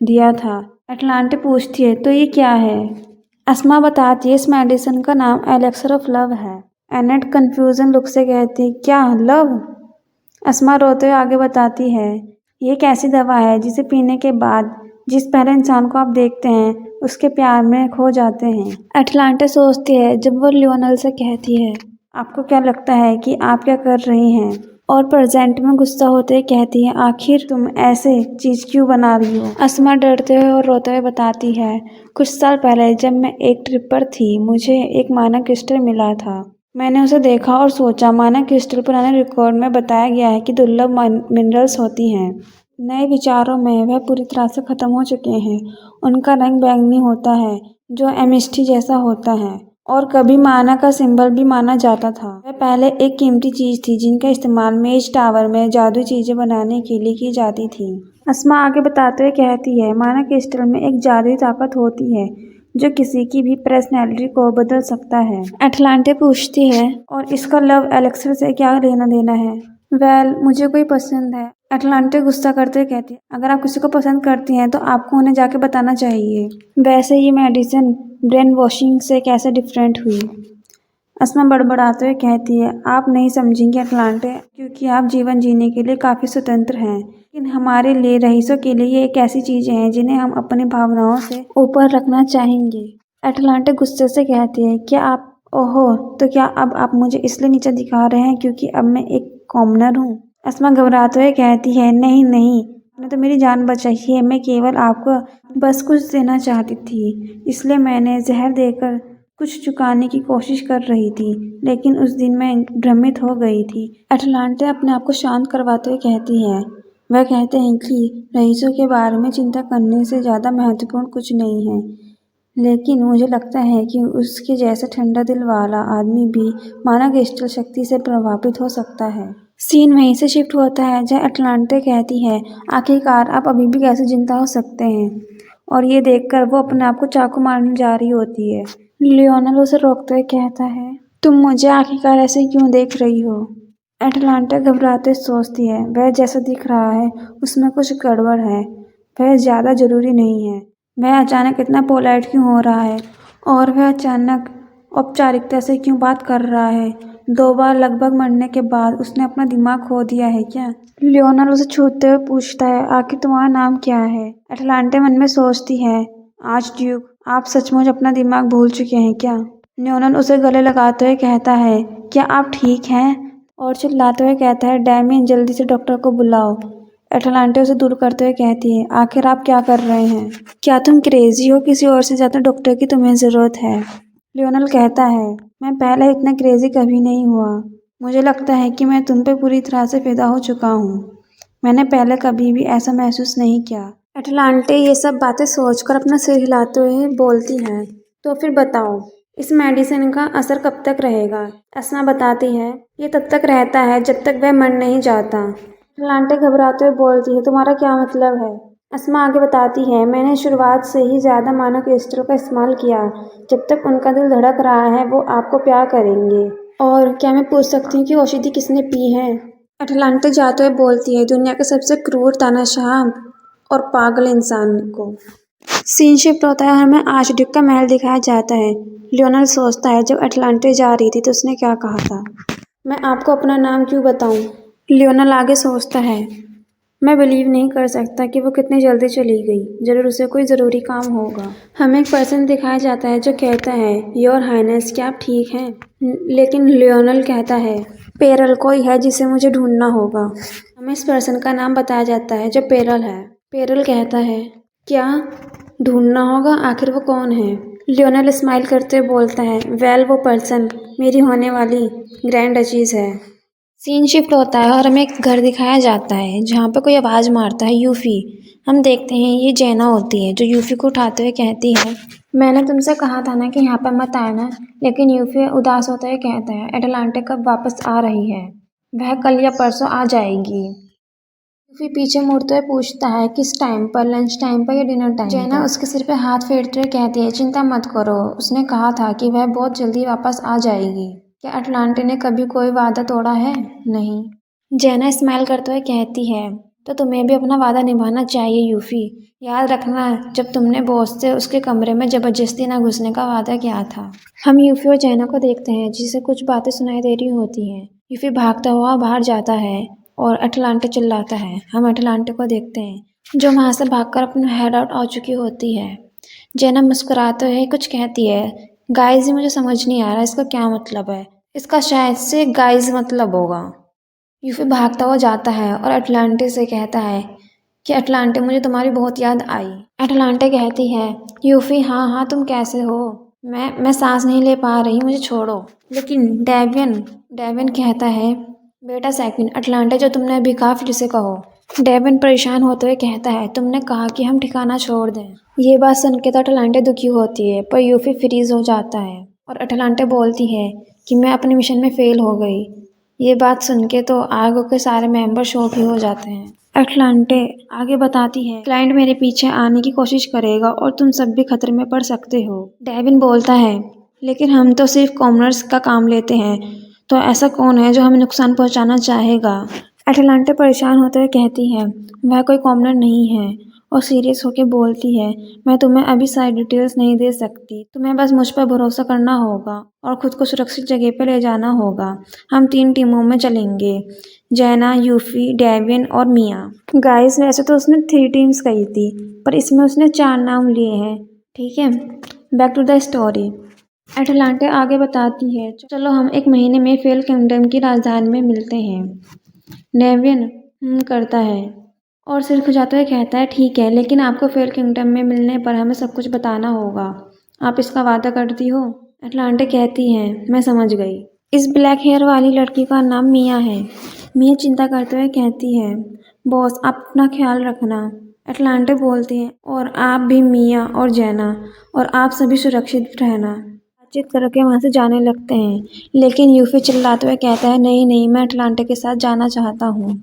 दिया था। अटलांटे पूछती है, तो ये क्या है? अस्मा बताती है, इस मेडिसिन का नाम एलेक्सर ऑफ लव है। एनेट कंफ्यूजन लुक से कहती है, क्या लव? अस्मा रोते हुए आगे बताती है, ये एक ऐसी दवा है जिसे पीने के बाद जिस पहले इंसान को आप देखते हैं उसके प्यार में खो जाते हैं। अटलांटे सोचती है जब वो लियोनल से कहती है, आपको क्या लगता है कि आप क्या कर रही हैं? और प्रेजेंट में गुस्सा होते हुए कहती है, आखिर तुम ऐसे चीज क्यों बना रही हो? अस्मा डरते हुए और रोते हुए बताती है, कुछ साल पहले जब मैं एक ट्रिप पर थी मुझे एक माना क्रिस्टल मिला था। मैंने उसे देखा और सोचा माना क्रिस्टल पुराने रिकॉर्ड में बताया गया है कि दुर्लभ मिनरल्स होती हैं। नए विचारों में वह पूरी तरह से खत्म हो चुके हैं। उनका रंग बैंगनी होता है जो एमिस्टी जैसा होता है और कभी माना का सिंबल भी माना जाता था। वह पहले एक कीमती चीज थी जिनका इस्तेमाल मेज टावर में जादुई चीजें बनाने के लिए की जाती थी। अस्मा आगे बताते हुए कहती है, माना क्रिस्टल में एक जादुई ताकत होती है जो किसी की भी पर्सनैलिटी को बदल सकता है। अटलांटे पूछती है, और इसका लव एलेक्सर से क्या लेना देना है? मुझे कोई पसंद है। अटलांटे गुस्सा करते हुए कहती है, अगर आप किसी को पसंद करती हैं तो आपको उन्हें जाके बताना चाहिए। वैसे ये मेडिसिन ब्रेन वॉशिंग से कैसे डिफरेंट हुई? अस्मा बड़बड़ाते हुए कहती है, आप नहीं समझेंगे अटलांटे, क्योंकि आप जीवन जीने के लिए काफ़ी स्वतंत्र हैं, लेकिन हमारे लिए रईसों के लिए ये एक ऐसी चीज़ें हैं जिन्हें हम अपनी भावनाओं से ऊपर रखना चाहेंगे। अटलांटे गुस्से से कहती है, क्या आप ओहो, तो क्या अब आप मुझे इसलिए नीचा दिखा रहे हैं क्योंकि अब मैं एक कॉमनर हूँ? अस्मा घबराते हुए कहती है, नहीं नहीं, आपने तो मेरी जान बचाई है। मैं केवल आपको बस कुछ देना चाहती थी, इसलिए मैंने जहर देकर कुछ चुकाने की कोशिश कर रही थी, लेकिन उस दिन मैं भ्रमित हो गई थी। अटलांटे अपने आप को शांत करवाते हुए कहती है, वह कहते हैं कि रईसों के बारे में चिंता करने से ज़्यादा महत्वपूर्ण कुछ नहीं है, लेकिन मुझे लगता है कि उसके जैसा ठंडा दिल वाला आदमी भी माना क्रिस्टल शक्ति से प्रभावित हो सकता है। सीन वहीं से शिफ्ट होता है जहाँ अटलांटे कहती है, आखिरकार आप अभी भी कैसे जिंदा हो सकते हैं? और ये देखकर वो अपने आप को चाकू मारने जा रही होती है। लियोनल उसे रोकते हुए कहता है, तुम मुझे आखिरकार ऐसे क्यों देख रही हो? अटलांटा घबराते सोचती है, वह जैसा दिख रहा है उसमें कुछ गड़बड़ है, वह ज़्यादा ज़रूरी नहीं है। वह अचानक इतना पोलाइट क्यों हो रहा है और वह अचानक औपचारिकता से क्यों बात कर रहा है? 2 बार लगभग मरने के बाद उसने अपना दिमाग खो दिया है क्या? लियोनल उसे छूते हुए पूछता है, आखिर तुम्हारा नाम क्या है? अटलांटे मन में सोचती है, आर्चड्यूक, आप सचमुच अपना दिमाग भूल चुके हैं क्या? लियोनल उसे गले लगाते हुए कहता है, क्या आप ठीक हैं? और चिल्लाते हुए कहता है, डैमियन, जल्दी से डॉक्टर को बुलाओ। अटलांटे उसे दूर करते हुए कहती है, आखिर आप क्या कर रहे हैं? क्या तुम क्रेजी हो? किसी और से ज़्यादा डॉक्टर की तुम्हें ज़रूरत है। लियोनल कहता है, मैं पहले इतना क्रेजी कभी नहीं हुआ। मुझे लगता है कि मैं तुम पे पूरी तरह से फिदा हो चुका हूँ। मैंने पहले कभी भी ऐसा महसूस नहीं किया। अटलांटे ये सब बातें सोचकर अपना सिर हिलाते हुए बोलती हैं, तो फिर बताओ, इस मेडिसिन का असर कब तक रहेगा? अस्मा बताती है, ये तब तक रहता है जब तक वह मर नहीं जाता। अटलांटे घबराते हुए बोलती है, तुम्हारा क्या मतलब है? अस्मा आगे बताती है, मैंने शुरुआत से ही ज़्यादा माना क्रिस्टल का इस्तेमाल किया। जब तक उनका दिल धड़क रहा है वो आपको प्यार करेंगे। और क्या मैं पूछ सकती हूँ कि औषधि किसने पी है? अटलांटे जाते हुए बोलती है, दुनिया के सबसे क्रूर, तानाशाह और पागल इंसान को। सीन शिफ्ट होता है और हमें आर्चड्यूक का महल दिखाया जाता है। लियोनल सोचता है, जब अटलांटे जा रही थी तो उसने क्या कहा था, मैं आपको अपना नाम क्यों बताऊं? लियोनल आगे सोचता है, मैं बिलीव नहीं कर सकता कि वो कितनी जल्दी चली गई। जरूर उसे कोई ज़रूरी काम होगा। हमें एक पर्सन दिखाया जाता है जो कहता है, योर हाइनेस, क्या आप ठीक हैं? लेकिन लियोनल कहता है, पेरल कोई है जिसे मुझे ढूंढना होगा। हमें इस पर्सन का नाम बताया जाता है जो पेरल है। पेरल कहता है, क्या ढूंढना होगा? आखिर वो कौन है? लियोनल स्माइल करते हुए बोलता है, वेल, वो पर्सन मेरी होने वाली ग्रैंड डचीज है। सीन शिफ्ट होता है और हमें एक घर दिखाया जाता है जहाँ पे कोई आवाज़ मारता है, यूफ़ी। हम देखते हैं ये जेना होती है जो यूफ़ी को उठाते हुए कहती है, मैंने तुमसे कहा था ना कि यहाँ पर मत आना। लेकिन यूफ़ी उदास होते हुए कहता है, एटलांटे कब वापस आ रही है? वह कल या परसों आ जाएगी। फिर पीछे मुड़ते हुए पूछता है किस टाइम पर, लंच टाइम पर या डिनर टाइम पर। जैना उसके सिर पे हाथ फेरते हुए कहती है चिंता मत करो, उसने कहा था कि वह बहुत जल्दी वापस आ जाएगी। क्या अटलांटे ने कभी कोई वादा तोड़ा है? नहीं। जैना स्माइल करते हुए कहती है तो तुम्हें भी अपना वादा निभाना चाहिए यूफी। याद रखना जब तुमने बॉस से उसके कमरे में जबरदस्ती ना घुसने का वादा किया था। हम यूफी और जैना को देखते हैं जिसे कुछ बातें सुनाई दे रही होती हैं। यूफी भागता हुआ बाहर जाता है और अटलांटे चिल्लाता है। हम अटलांटे को देखते हैं जो वहाँ से भागकर अपने हेड आउट आ चुकी होती है। जैना मुस्कुराते हुए कुछ कहती है गाइज मुझे समझ नहीं आ रहा इसका क्या मतलब है। इसका शायद से गाइज मतलब होगा। यूफी भागता हुआ जाता है और अटलांटे से कहता है कि अटलांटे मुझे तुम्हारी बहुत याद आई। अटलांटे कहती है यूफी हाँ हाँ तुम कैसे हो, मैं सांस नहीं ले पा रही, मुझे छोड़ो। लेकिन डेवियन कहता है बेटा सेकंड, अटलांटे जो तुमने अभी कहा फिर से कहो। डेवियन परेशान होते हुए कहता है तुमने कहा कि हम ठिकाना छोड़ दें। ये बात सुन के तो अटलांटे दुखी होती है पर यूफी फ्रीज हो जाता है और अटलांटे बोलती है कि मैं अपने मिशन में फेल हो गई। ये बात सुन के तो आर्गो के सारे मेंबर शॉक ही हो जाते हैं। अटलांटे आगे बताती है क्लाइंट मेरे पीछे आने की कोशिश करेगा और तुम सब भी खतरे में पड़ सकते हो। डेविन बोलता है लेकिन हम तो सिर्फ कॉमनर्स का काम लेते हैं, तो ऐसा कौन है जो हमें नुकसान पहुंचाना चाहेगा। अटलांटे परेशान होते हुए कहती है वह कोई कॉमनर नहीं है और सीरियस होकर बोलती है मैं तुम्हें अभी सारी डिटेल्स नहीं दे सकती, तुम्हें बस मुझ पर भरोसा करना होगा और खुद को सुरक्षित जगह पर ले जाना होगा। हम 3 टीमों में चलेंगे, जैना, यूफी, डेवियन और मिया। गाइस वैसे तो उसने 3 टीम्स कही थी पर इसमें उसने 4 नाम लिए हैं। ठीक है, बैक टू द स्टोरी। अटलांटे आगे बताती है चलो हम 1 महीने में फेल किंगडम की राजधानी में मिलते हैं। डेवियन करता है और सिर खुजाते हुए कहता है ठीक है, लेकिन आपको फेल किंगडम में मिलने पर हमें सब कुछ बताना होगा। आप इसका वादा करती हो? अटलांटे कहती है मैं समझ गई। इस ब्लैक हेयर वाली लड़की का नाम मिया है। मिया चिंता करते हुए कहती है बॉस आप अपना ख्याल रखना। अटलांटे बोलती है और आप भी मिया और जैना, और आप सभी सुरक्षित रहना। बातचीत करके वहाँ से जाने लगते हैं लेकिन यूफी चिल्लाते हुए कहता है नहीं नहीं मैं अटलांटे के साथ जाना चाहता हूँ।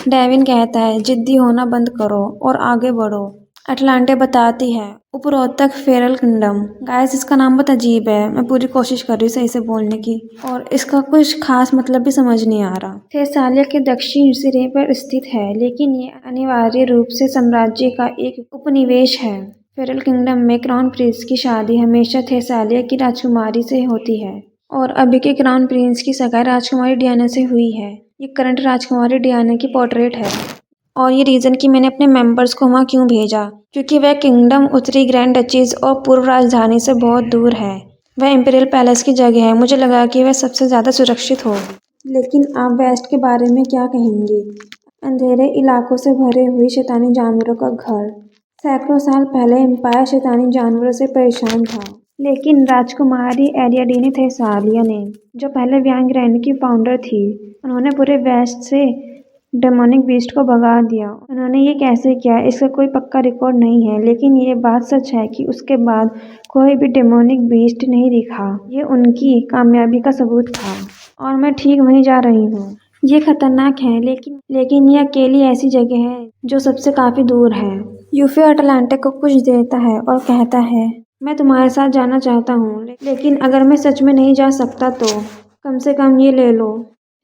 डेविन कहता है जिद्दी होना बंद करो और आगे बढ़ो। अटलांटे बताती है उपरोक्तक फेरल किंगडम। गाइस इसका नाम बहुत अजीब है, मैं पूरी कोशिश कर रही हूँ सही से बोलने की और इसका कुछ खास मतलब भी समझ नहीं आ रहा। थेसालिया के दक्षिण सिरे पर स्थित है लेकिन ये अनिवार्य रूप से साम्राज्य का एक उपनिवेश है। फेरल किंगडम में क्राउन प्रिंस की शादी हमेशा थेसालिया की राजकुमारी से होती है और अभी के क्राउन प्रिंस की सगाई राजकुमारी डियाना से हुई है। ये करंट राजकुमारी डियाना की पोर्ट्रेट है और ये रीज़न कि मैंने अपने मेंबर्स को वहाँ क्यों भेजा, क्योंकि वह किंगडम उत्तरी ग्रैंड डचीज और पूर्व राजधानी से बहुत दूर है। वह इंपीरियल पैलेस की जगह है, मुझे लगा कि वह सबसे ज़्यादा सुरक्षित हो। लेकिन आप वेस्ट के बारे में क्या कहेंगे? अंधेरे इलाकों से भरे हुए शैतानी जानवरों का घर। सैकड़ों साल पहले एम्पायर शैतानी जानवरों से परेशान था, लेकिन राजकुमारी एरियाडीनी थेसालिया ने, जो पहले व्यांग ग्रैंड की फाउंडर थी, उन्होंने पूरे वेस्ट से डेमोनिक बीस्ट को भगा दिया। उन्होंने ये कैसे किया इसका कोई पक्का रिकॉर्ड नहीं है, लेकिन ये बात सच है कि उसके बाद कोई भी डेमोनिक बीस्ट नहीं दिखा। ये उनकी कामयाबी का सबूत था और मैं ठीक वहीं जा रही हूँ। ये खतरनाक है लेकिन ये अकेली ऐसी जगह है जो सबसे काफी दूर है। यूफी अटलांटिक को कुछ देता है और कहता है मैं तुम्हारे साथ जाना चाहता हूँ, लेकिन अगर मैं सच में नहीं जा सकता तो कम से कम ये ले लो।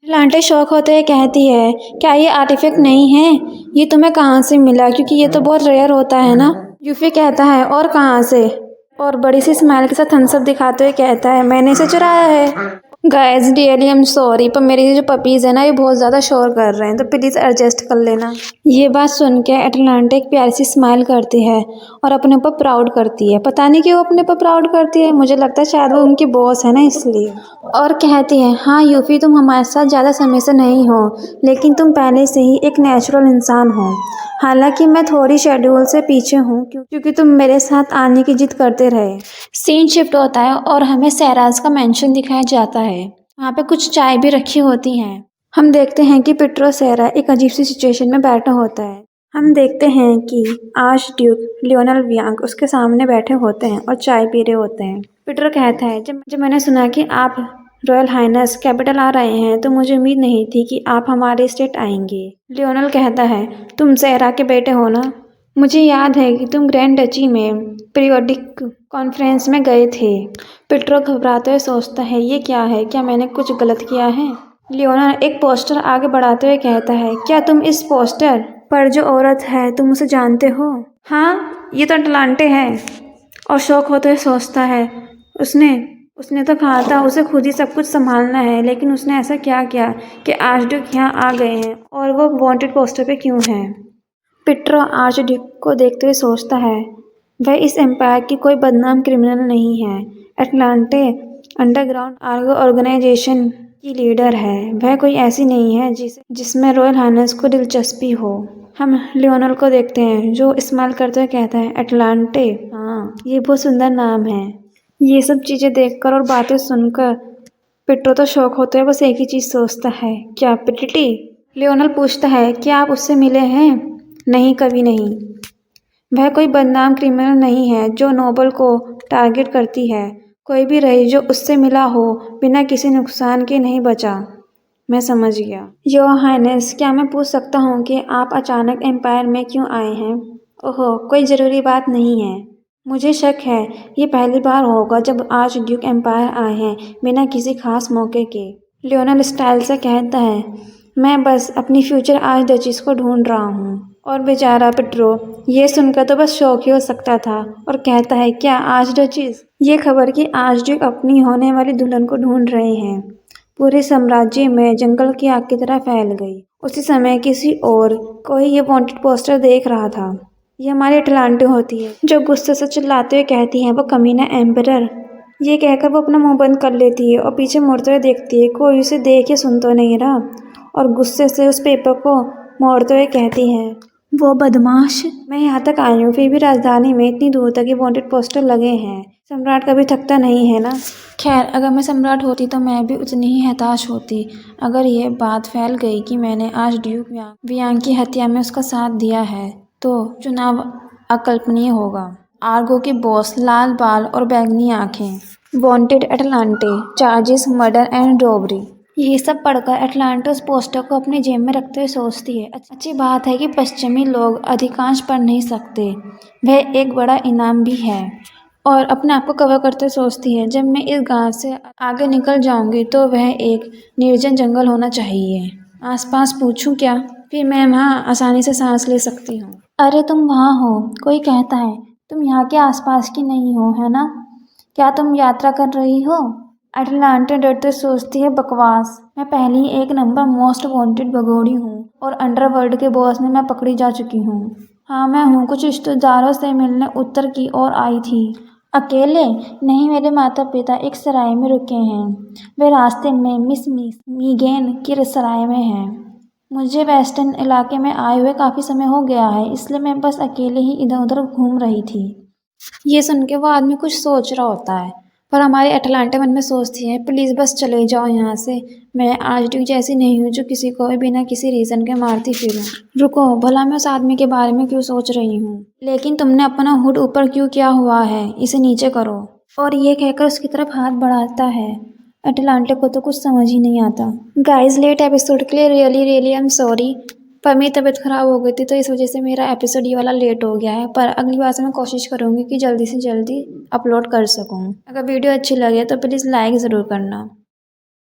अटलांटे शौक होते हुए कहती है क्या ये आर्टिफैक्ट नहीं है? ये तुम्हें कहाँ से मिला, क्योंकि ये तो बहुत रेयर होता है ना। यूफी कहता है और कहाँ से, और बड़ी सी स्माइल के साथ थम्स अप दिखाते हुए कहता है मैंने इसे चुराया है। Guys really I am sorry पर मेरी जो पपीज़ है ना ये बहुत ज़्यादा शोर कर रहे हैं, तो प्लीज़ एडजस्ट कर लेना। ये बात सुन के अटलांटे एक प्यारी सी स्माइल करती है और अपने ऊपर प्राउड करती है। पता नहीं क्यों अपने ऊपर प्राउड करती है, मुझे लगता है शायद वो उनकी बॉस है ना इसलिए। और कहती है हाँ यूफी तुम हमारे साथ ज़्यादा समय से नहीं हो, लेकिन तुम पहले से ही एक नेचुरल इंसान हो। हालांकि मैं थोड़ी शेड्यूल से पीछे हूँ क्योंकि तुम मेरे साथ आने की जिद करते रहे। सीन शिफ्ट होता है और हमें सैराज का मेंशन दिखाया जाता है। वहाँ पे कुछ चाय भी रखी होती हैं। हम देखते हैं कि पिट्रो सेरा एक अजीब सी सिचुएशन में बैठा होता है। हम देखते हैं कि आर्च ड्यूक लियोनल व्यांग उसके सामने बैठे होते हैं और चाय पी रहे होते हैं। पीटर कहता है जब मैंने सुना कि आप रॉयल हाइनेस कैपिटल आ रहे हैं तो मुझे उम्मीद नहीं थी कि आप हमारे स्टेट आएंगे। लियोनल कहता है, तुम ज़हरा के बेटे हो ना? मुझे याद है कि तुम ग्रैंड डची में पीरियोडिक कॉन्फ्रेंस में गए थे। पिट्रो घबराते हुए सोचता है, ये क्या है? क्या मैंने कुछ गलत किया है? लियोनल एक पोस्टर आगे बढ़ाते हुए कहता है, क्या तुम इस पोस्टर पर जो औरत है तुम उसे जानते हो? हाँ, ये तो अटलांटे है। और शौक होते हुए सोचता है, उसने उसने तो कहा था उसे खुद ही सब कुछ संभालना है, लेकिन उसने ऐसा क्या किया कि आर्चड्यूक यहाँ आ गए हैं और वो वांटेड पोस्टर पे क्यों हैं? पिट्रो आर्चड्यूक को देखते हुए सोचता है, वह इस एम्पायर की कोई बदनाम क्रिमिनल नहीं है। एटलांटे अंडरग्राउंड आर्गो ऑर्गेनाइजेशन की लीडर है। वह कोई ऐसी नहीं है जिसमें रॉयल हाइनेस को दिलचस्पी हो। हम लियोनल को देखते हैं जो स्माइल करते हुए कहता है, एटलांटे, हाँ, ये बहुत सुंदर नाम है। ये सब चीज़ें देखकर और बातें सुनकर पिट्रो तो शौक होते हुए बस एक ही चीज़ सोचता है, क्या प्रिटी? लियोनल पूछता है, क्या आप उससे मिले हैं? नहीं, कभी नहीं। वह कोई बदनाम क्रिमिनल नहीं है जो नोबल को टारगेट करती है। कोई भी रही जो उससे मिला हो बिना किसी नुकसान के नहीं बचा। मैं समझ गया। योर हाइनेस, क्या मैं पूछ सकता हूँ कि आप अचानक एम्पायर में क्यों आए हैं? ओहो, कोई ज़रूरी बात नहीं है। मुझे शक है ये पहली बार होगा जब आज ड्यूक एम्पायर आए हैं बिना किसी खास मौके के। लियोनल स्टाइल से कहता है, मैं बस अपनी फ्यूचर आर्च डचिस को ढूंढ रहा हूँ। और बेचारा पिट्रो ये सुनकर तो बस शौक ही हो सकता था और कहता है, क्या आर्च डचिस? ये खबर कि आर्चड्यूक अपनी होने वाली दुल्हन को ढूंढ रहे हैं पूरे साम्राज्य में जंगल की आग की तरह फैल गई। उसी समय किसी और कोई ये वांटेड पोस्टर देख रहा था। ये हमारी अटलांटे होती है जो गुस्से से चिल्लाते हुए कहती है, वो कमीना एम्परर। ये कहकर वो अपना मुंह बंद कर लेती है और पीछे मुड़ते हुए देखती है, कोई उसे देख या सुन तो नहीं रहा, और गुस्से से उस पेपर को मोड़ते हुए कहती है, वो बदमाश, मैं यहाँ तक आई हूँ फिर भी राजधानी में इतनी दूर तक ये वांटेड पोस्टर लगे हैं। सम्राट कभी थकता नहीं है ना? खैर, अगर मैं सम्राट होती तो मैं भी उतनी ही हताश होती। अगर ये बात फैल गई कि मैंने आज ड्यूक वियांग की हत्या में उसका साथ दिया है तो चुनाव अकल्पनीय होगा। आर्गो के बॉस, लाल बाल और बैंगनी आंखें, wanted Atlante, charges murder and robbery. ये सब पढ़कर एटलांटे उस पोस्टर को अपनी जेब में रखते हुए सोचती है, अच्छी बात है कि पश्चिमी लोग अधिकांश पढ़ नहीं सकते, वह एक बड़ा इनाम भी है। और अपने आप को कवर करते सोचती है, जब मैं इस गांव से आगे निकल जाऊंगी तो वह एक निर्जन जंगल होना चाहिए। आसपास पूछूं क्या? फिर मैं वहाँ आसानी से सांस ले सकती हूँ। अरे तुम वहाँ हो, कोई कहता है, तुम यहाँ के आसपास की नहीं हो, है ना? क्या तुम यात्रा कर रही हो? एटलांटे डरते सोचती है, बकवास, मैं पहले ही एक नंबर मोस्ट वांटेड भगोड़ी हूँ और अंडरवर्ल्ड के बॉस में मैं पकड़ी जा चुकी हूँ। हाँ, मैं हूँ, कुछ रिश्तेदारों से मिलने उत्तर की ओर आई थी। अकेले? नहीं, मेरे माता पिता एक सराय में रुके हैं। वे रास्ते में मिस मीगेन की सराय में हैं। मुझे वेस्टर्न इलाके में आए हुए काफ़ी समय हो गया है, इसलिए मैं बस अकेले ही इधर उधर घूम रही थी। ये सुन के वो आदमी कुछ सोच रहा होता है, पर हमारी एटलांटे मन में सोचती है, प्लीज़ बस चले जाओ यहाँ से। मैं आर्चड्यूक जैसी नहीं हूँ जो किसी को भी बिना किसी रीज़न के मारती फिरूँ। रुको, भला मैं उस आदमी के बारे में क्यों सोच रही हूँ? लेकिन तुमने अपना हुड ऊपर क्यों किया हुआ है? इसे नीचे करो। और ये कहकर उसकी तरफ हाथ बढ़ाता है। एटलांटे को तो कुछ समझ ही नहीं आता। गाइस, लेट एपिसोड के लिए रियली आई एम सॉरी, पर मेरी तबीयत ख़राब हो गई थी तो इस वजह से मेरा एपिसोड ये वाला लेट हो गया है। पर अगली बार से मैं कोशिश करूँगी कि जल्दी से जल्दी अपलोड कर सकूँ। अगर वीडियो अच्छी लगे तो प्लीज़ लाइक ज़रूर करना।